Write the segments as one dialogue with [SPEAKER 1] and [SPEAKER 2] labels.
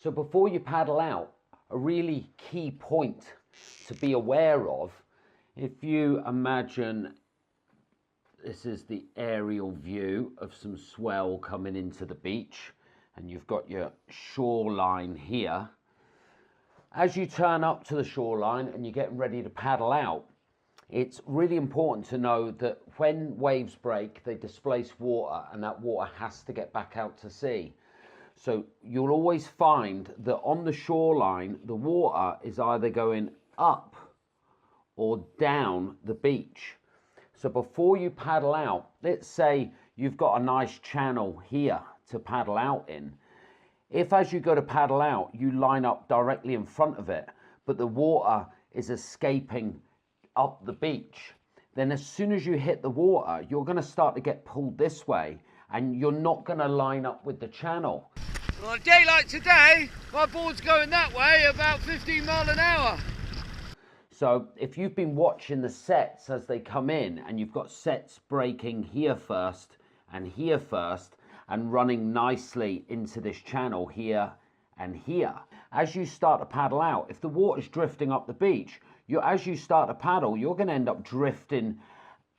[SPEAKER 1] So before you paddle out, a really key point to be aware of, if you imagine this is the aerial view of some swell coming into the beach, and you've got your shoreline here. As you turn up to the shoreline and you're getting ready to paddle out, it's really important to know that when waves break, they displace water, and that water has to get back out to sea. So you'll always find that on the shoreline, the water is either going up or down the beach. So before you paddle out, let's say you've got a nice channel here to paddle out in. If as you go to paddle out, you line up directly in front of it, but the water is escaping up the beach, then as soon as you hit the water, you're going to start to get pulled this way, and you're not going to line up with the channel.
[SPEAKER 2] On a day like today, my board's going that way about 15 miles an hour.
[SPEAKER 1] So if you've been watching the sets as they come in, and you've got sets breaking here first and running nicely into this channel here and here, as you start to paddle out, if the water's drifting up the beach, as you start to paddle, you're going to end up drifting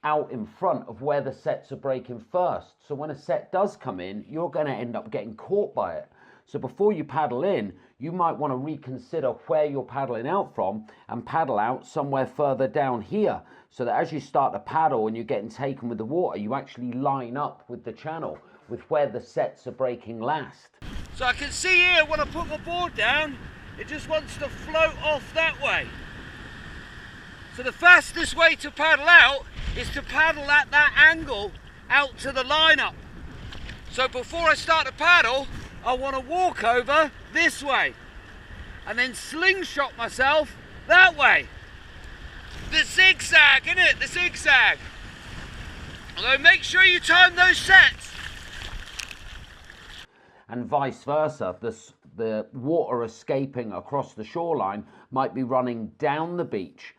[SPEAKER 1] out in front of where the sets are breaking first. So when a set does come in, you're going to end up getting caught by it. So before you paddle in, you might want to reconsider where you're paddling out from and paddle out somewhere further down here, so that as you start to paddle and you're getting taken with the water, you actually line up with the channel, with where the sets are breaking last.
[SPEAKER 2] So I can see here when I put my board down, it just wants to float off that way. So the fastest way to paddle out is to paddle at that angle out to the lineup. So before I start to paddle, I want to walk over this way and then slingshot myself that way. The zigzag, innit? The zigzag. Although make sure you time those sets.
[SPEAKER 1] And vice versa, the water escaping across the shoreline might be running down the beach.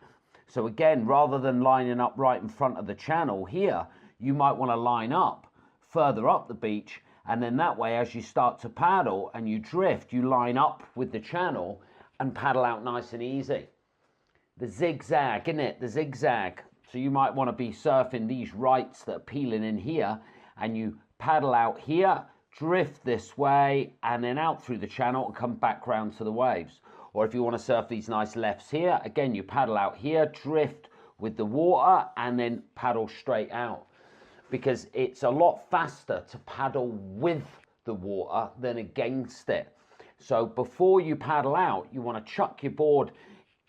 [SPEAKER 1] So again, rather than lining up right in front of the channel here, you might want to line up further up the beach, and then that way, as you start to paddle and you drift, you line up with the channel and paddle out nice and easy. The zigzag, innit? The zigzag. So you might want to be surfing these rights that are peeling in here, and you paddle out here, drift this way, and then out through the channel and come back round to the waves. Or if you want to surf these nice lefts here, again, you paddle out here, drift with the water, and then paddle straight out. Because it's a lot faster to paddle with the water than against it. So before you paddle out, you want to chuck your board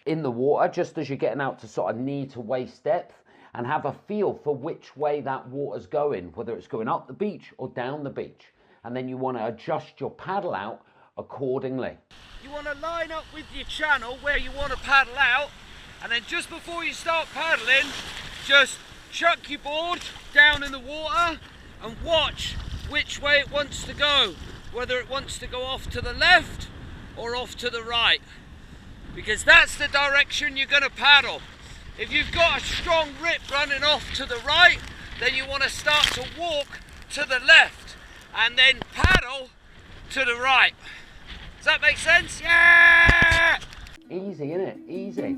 [SPEAKER 1] in the water just as you're getting out to sort of knee to waist depth, and have a feel for which way that water's going, whether it's going up the beach or down the beach. And then you want to adjust your paddle out accordingly.
[SPEAKER 2] You want to line up with your channel where you want to paddle out, and then just before you start paddling, just chuck your board down in the water and watch which way it wants to go, whether it wants to go off to the left or off to the right, because that's the direction you're going to paddle. If you've got a strong rip running off to the right, then you want to start to walk to the left and then paddle to the right. Does that make sense? Yeah!
[SPEAKER 1] Easy, innit? Easy.